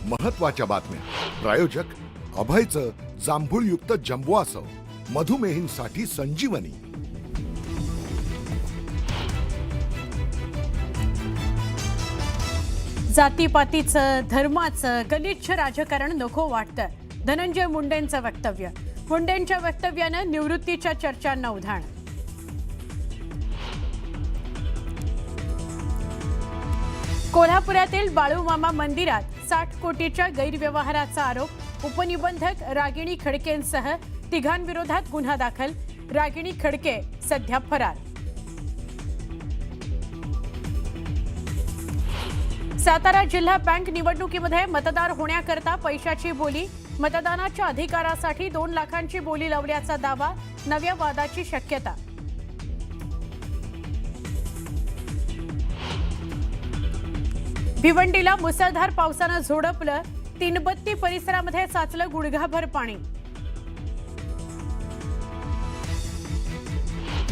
महत्त्वाच्या बातम्या. प्रायोजक अभयचं जांभूळयुक्त जंबुआसव, मधुमेहींसाठी संजीवनी. जातीपातीचं, धर्माचं गलिच्छ राजकारण नको वाटतं. धनंजय मुंडेंचं वक्तव्य. मुंडेंच्या वक्तव्यानं निवृत्तीच्या चर्चांना उधाण. कोल्हापुरातील बाळूमामा मंदिरात 60 कोटीच्या गैरव्यवहाराचा आरोप. उपनिबंधक रागिणी खडकेंसह तिघांविरोधात गुन्हा दाखल. रागिणी खडके सध्या फरार. सातारा जिल्हा बँक निवडणुकीमध्ये मतदार होण्याकरता पैशाची बोली. मतदानाच्या अधिकारासाठी 2 लाखांची बोली लावल्याचा दावा. नव्या वादाची शक्यता. भिवंडीला मुसळधार पावसानं झोडपलं. तीनबत्ती परिसरामध्ये साचलं गुडघाभर पाणी.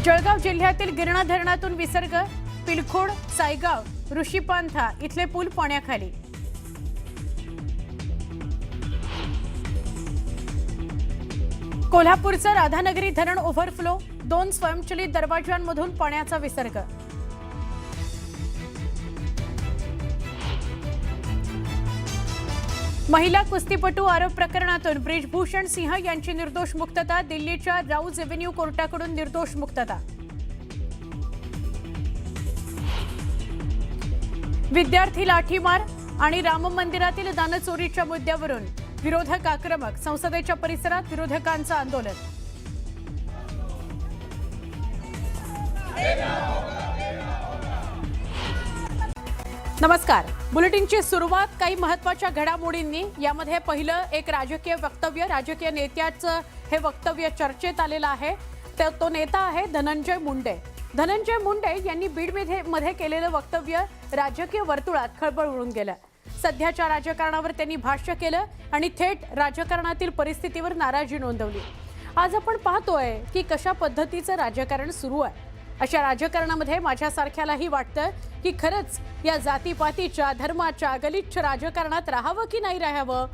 जळगाव जिल्ह्यातील गिरणा धरणातून विसर्ग. पिलखोड, सायगाव, ऋषीपांथा इथले पूल पाण्याखाली. कोल्हापूरचं राधानगरी धरण ओव्हरफ्लो. 2 स्वयंचलित दरवाजांमधून पाण्याचा विसर्ग. महिला कुस्तीपटू आरोप प्रकरणातून ब्रिजभूषण सिंह यांची निर्दोष मुक्तता. दिल्लीच्या राऊज एव्हेन्यू कोर्टाकडून निर्दोष मुक्तता. विद्यार्थी लाठीमार आणि राम मंदिरातील दानचोरीच्या मुद्द्यावरून विरोधक आक्रमक. संसदेच्या परिसरात विरोधकांचं आंदोलन. नमस्कार. बुलेटिनची सुरुवात काही महत्त्वाच्या घडामोडींनी. यामध्ये पहिलं एक राजकीय वक्तव्य. राजकीय नेत्याचं हे वक्तव्य चर्चेत आलेलं आहे. तो नेता आहे धनंजय मुंडे. धनंजय मुंडे यांनी बीडमध्ये केलेलं वक्तव्य राजकीय वर्तुळात खळबळ उडवून गेलं. सध्याच्या राजकारणावर त्यांनी भाष्य केलं आणि थेट राजकारणातील परिस्थितीवर नाराजी नोंदवली. आज आपण पाहतोय की कशा पद्धतीचं राजकारण सुरू आहे. अशा राजकारणामध्ये माझ्यासारख्यालाही वाटतं की खरंच या जातीपातीच्या, धर्माच्या गलिच्छ राजकारणात राहावं की नाही राहावं.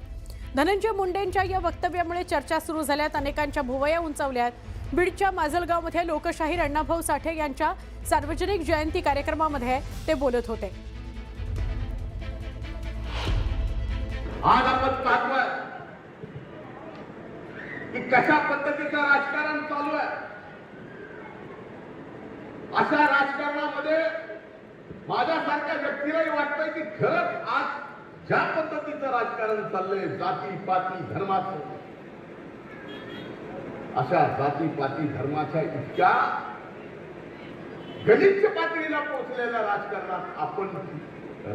धनंजय मुंडेंच्या या वक्तव्यामुळे चर्चा सुरू झाल्यात. अनेकांच्या भुवया उंचावल्यात. बीडच्या माजलगावमध्ये लोकशाहीर अण्णाभाऊ साठे यांच्या सार्वजनिक जयंती कार्यक्रमामध्ये ते बोलत होते. आज आपण पाहतोय की कशा पद्धतीचं राजकारण चालू आहे. अशा राजकारणामध्ये माझ्यासारख्या व्यक्तीलाही वाटतंय की खरंच आज ज्या पद्धतीचं राजकारण चाललंय, जाती पाती धर्माचं, अशा जाती पाती धर्माच्या इतक्या गलिच्छ पातळीला पोहोचलेल्या राजकारणात आपण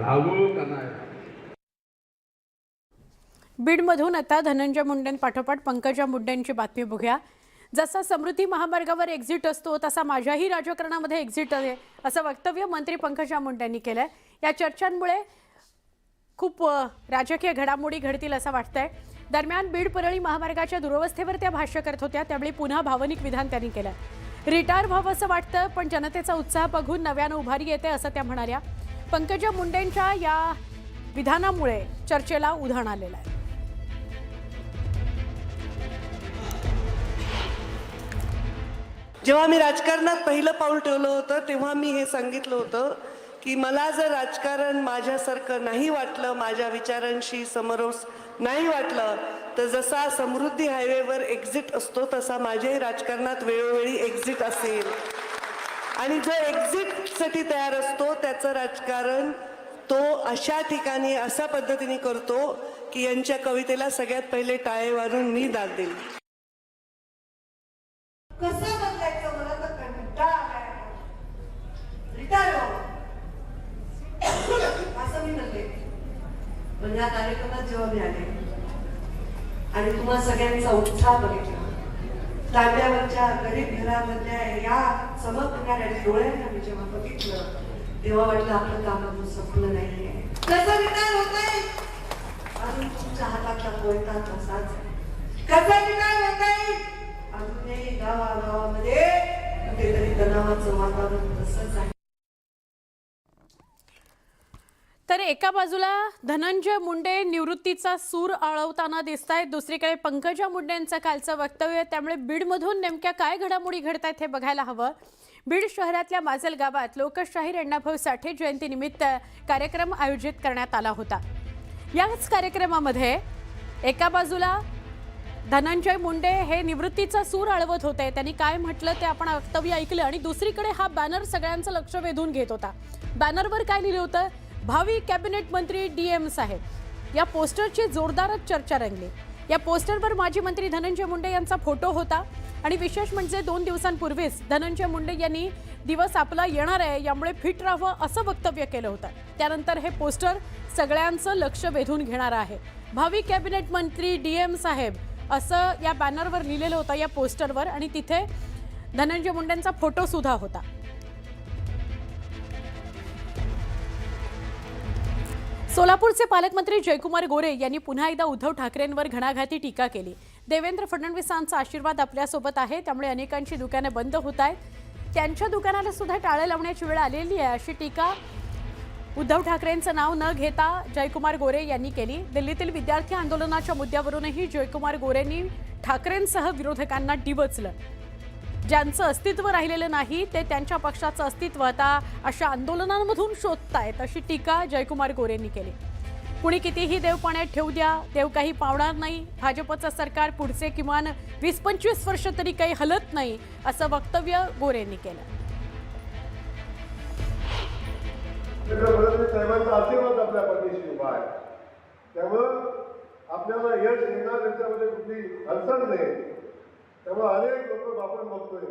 राहावं का नाही. बीडमधून आता धनंजय मुंडेंपाठोपाठ पंकजा मुंडेंची बातमी बघूया. जसा समृद्धी महामार्गावर एक्झिट असतो तसा माझ्याही राजकारणामध्ये एक्झिट आहे, असं वक्तव्य मंत्री पंकजा मुंडेंनी केलंय. या चर्चांमुळे खूप राजकीय घडामोडी घडतील असं वाटतंय. दरम्यान बीड परळी महामार्गाच्या दुरवस्थेवर त्या भाष्य करत होत्या. त्यावेळी पुन्हा भावनिक विधान त्यांनी केलं. रिटायर व्हावं असं वाटतं, पण जनतेचा उत्साह बघून नव्यानं उभारी येते असं त्या म्हणाल्या. पंकजा मुंडेंच्या या विधानामुळे चर्चेला उधाण आलेलं आहे. जेव्हा मी राजकारणात पहिलं पाऊल ठेवलं होतं तेव्हा मी हे सांगितलं होतं की मला जर राजकारण माझ्यासारखं नाही वाटलं, माझ्या विचारांशी समरस नाही वाटलं, तर जसा समृद्धी हायवेवर एक्झिट असतो तसा माझ्याही राजकारणात वेळोवेळी एक्झिट असेल. आणि जो एक्झिटसाठी तयार असतो त्याचं राजकारण तो अशा ठिकाणी अशा पद्धतीने करतो की यांच्या कवितेला सगळ्यात पहिले टाळे वाजून मी दाद देईल. कसं बदलायचं मला तर कंटाळा आलाय. रिटायर असं मी म्हणले. पण या कार्यक्रमात जेव्हा मी आले आणि तुम्हा सगळ्यांचा उत्साह बघितला, तांब्यावरच्या गरीब घरामधल्या या चमकणाऱ्या डोळ्यांना मी जेव्हा बघितलं, तेव्हा वाटलं आपलं काम अजून संपलं नाहीये. कसं रिटायर होत नाही अजून तुमच्या हातातला कोयता तसाच आहे. कसं रिटायर होत नाही अजूनही गावागावामध्ये कुठेतरी तणावाचं वातावरण तसंच आहे. तर एका बाजूला धनंजय मुंडे निवृत्तीचा सूर आळवताना दिसत आहेत, दुसरीकडे पंकजा मुंडेंचं कालचं वक्तव्य. त्यामुळे बीडमधून नेमक्या काय घडामोडी घडतायत हे बघायला हवं. बीड शहरातल्या माजल गावात लोकशाहीर अण्णाभाऊ साठे जयंतीनिमित्त कार्यक्रम आयोजित करण्यात आला होता. याच कार्यक्रमामध्ये एका बाजूला धनंजय मुंडे हे निवृत्तीचा सूर आळवत होते. त्यांनी काय म्हटलं ते आपण वक्तव्य ऐकलं आणि दुसरीकडे हा बॅनर सगळ्यांचं लक्ष वेधून घेत होता. बॅनरवर काय लिहिलं होतं? भावी कॅबिनेट मंत्री DM साहेब. या पोस्टरची जोरदारच चर्चा रंगली. या पोस्टरवर माजी मंत्री धनंजय मुंडे यांचा फोटो होता आणि विशेष म्हणजे 2 दिवसांपूर्वीच धनंजय मुंडे यांनी दिवस आपला येणार आहे यामुळे फिट राहावं असं वक्तव्य केलं होतं. त्यानंतर हे पोस्टर सगळ्यांचं लक्ष वेधून घेणार आहे. भावी कॅबिनेट मंत्री DM साहेब असं या बॅनरवर लिहिलेलं होतं, या पोस्टरवर, आणि तिथे धनंजय मुंडेंचा फोटो सुद्धा होता. सोलापूरचे पालकमंत्री जयकुमार गोरे यांनी पुन्हा एकदा उद्धव ठाकरेंवर घणाघाती टीका केली. देवेंद्र फडणवीसांचा आशीर्वाद आपल्यासोबत आहे, त्यामुळे अनेकांची दुकानं बंद होत आहेत. त्यांच्या दुकानाला सुद्धा टाळं लावण्याची वेळ आलेली आहे, अशी टीका उद्धव ठाकरेंचं नाव न घेता जयकुमार गोरे यांनी केली. दिल्लीतील विद्यार्थी आंदोलनाच्या मुद्द्यावरूनही जयकुमार गोरेंनी ठाकरेंसह विरोधकांना डिवचलं. ज्यांचं अस्तित्व राहिलेलं नाही ते त्यांच्या पक्षाचं अस्तित्व आता अशा आंदोलनांमधून शोधतायत, अशी टीका जयकुमार गोरेंनी केली. कुणी कितीही देव पाण्यात ठेवू द्या, देव काही पावणार नाही. भाजपचं सरकार पुढचे किमान 20-25 वर्ष तरी काही हलत नाही, असं वक्तव्य गोरेंनी केलं. फडणवीस साहेबांचा आशीर्वाद आपल्या पाठीशी उभा आहे, त्यामुळं आपल्याला यश येणार याच्यामध्ये कुठली अडचण नाही. त्यामुळे अनेक लोक आपण बघतोय,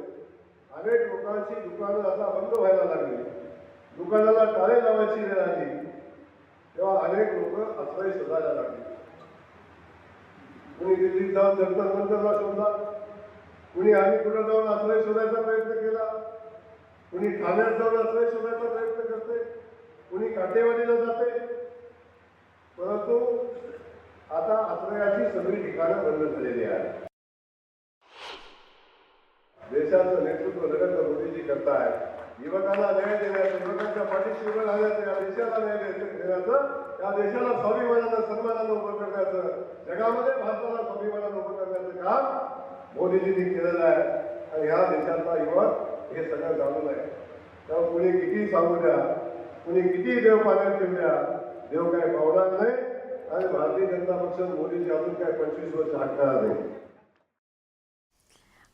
अनेक लोकांची दुकानं आता बंद व्हायला लागली, दुकानाला टाळे लावायची वेळ आली, तेव्हा अनेक लोक आश्रय शोधायला लागले. कुणी दिल्लीत जाऊन जंतर मंतरला शोधला, कुणी आणि कुठं जाऊन आश्रय शोधायचा प्रयत्न केला, कुणी ठाण्यात जाऊन आश्रय शोधायचा प्रयत्न करते, कुणी काटेवाडीला जाते. परंतु आता आश्रयाची सगळी ठिकाणं बंद झालेली आहेत. देशाचं नेतृत्व नरेंद्र मोदीजी करताय. युवकांना न्याय देण्याचं, युवकांच्या पाठीशी उभं राहण्याचं, या देशाला न्याय देण्याचं, या देशाला स्वाभिमानानं सन्मानानं उभं करण्याचं, जगामध्ये भारताला स्वाभिमानानं उभं करण्याचं काम मोदीजींनी केलेलं आहे. आणि ह्या देशातला युवक हे सगळं जाणून आहे. तेव्हा कुणी किती सांगू द्या, कुणी किती देव पाण्यात ठेवू द्या, देव काय पावणार नाही. आणि भारतीय जनता पक्ष मोदीजी अजून काय 25 वर्ष हटणार नाही.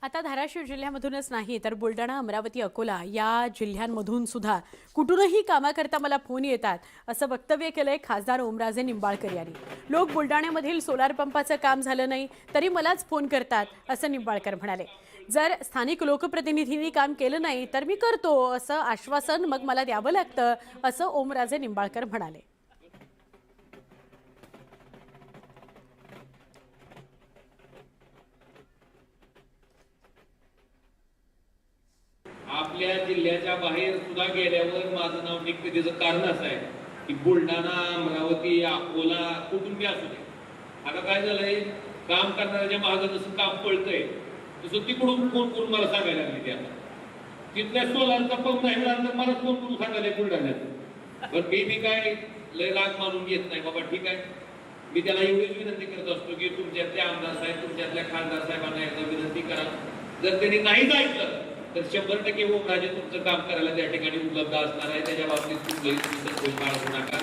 आता धाराशिव जिल्ह्यामधूनच नाही तर बुलढाणा, अमरावती, अकोला या जिल्ह्यांमधून सुद्धा कुठूनही कामाकरता मला फोन येतात, असं वक्तव्य केलंय खासदार ओमराजे निंबाळकर यांनी. लोक बुलढाण्यामधील सोलार पंपाचं काम झालं नाही तरी मलाच फोन करतात, असं निंबाळकर म्हणाले. जर स्थानिक लोकप्रतिनिधींनी काम केलं नाही तर मी करतो असं आश्वासन मग मला द्यावं लागतं, असं ओमराजे निंबाळकर म्हणाले. आपल्या जिल्ह्याच्या बाहेर सुद्धा गेल्यावर माझं नाव निघतं. त्याचं कारण असं आहे की बुलढाणा, अमरावती, अकोला कुठून बी असू दे, आता काय झालंय, काम करणाऱ्याच्या मागं जसं काम पळतंय तसं तिकडून फोन करून मला सांगायला लागले. ते आता तिथल्या सोलारचा पंप नाही मिळाला तर मला फोन करून सांगायला बुलढाण्यात. पण मी काय लय राग मानून घेत नाही बाबा, ठीक आहे. मी त्याला एवढीच विनंती करत असतो की तुमच्यातले आमदार साहेब, तुमच्यातल्या खासदार साहेबांना एकदा विनंती करा. जर त्यांनी नाही जायचं तर 100% ओमराजे तुमचं काम करायला त्या ठिकाणी उपलब्ध असणार आहे. त्याच्या बाबतीत कुठलंही बाळगू नका.